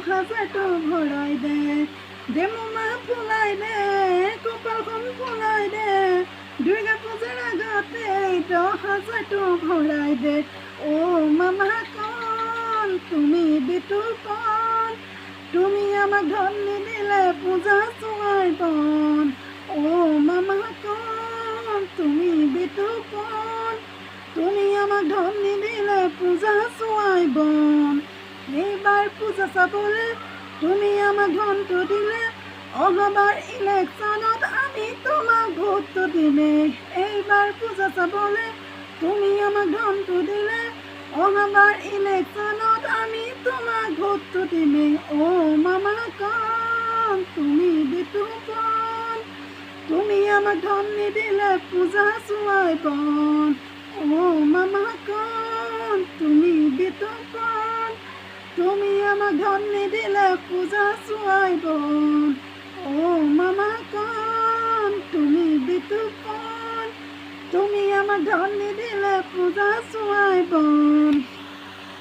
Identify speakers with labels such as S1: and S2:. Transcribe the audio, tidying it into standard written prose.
S1: হাজাৰটো ভৰাই দে দে মোমা ফুলাই দে কপালখন ফুলাই দে দুৰ্গা পূজাৰ আগতে 10,000টো ভৰাই দে মামা কণ তুমি বিতুপন তুমি আমাক ধন নিদিলে পূজা চোৱাই বন মামা কণ তুমি বিতুপন তুমি আমাক ধন নিদিলে পূজা চোৱাই বন এইবাৰ পূজা চাবলৈ তুমি আমাক ধনটো দিলে অহাবাৰ ইলেকশ্যনত আমি তোমাক ভোটটো দিলে এইবাৰ পূজা চাবলৈ তুমি আমাক ধনটো দিলে অহাবাৰ ইলেকশ্যনত আমি তোমাক ভোটটো দিলে মামা কণ তুমি বিতুপন তুমি আমাক ধন নিদিলে পূজা চোৱাই বন মামা কণ তুমি বিতুপন তুমি আমাক ধন নিদিলে পূজা চোৱাই বন মামা কণ তুমি বিতুপন তুমি আমাক ধন নিদিলে পূজা চোৱাই বন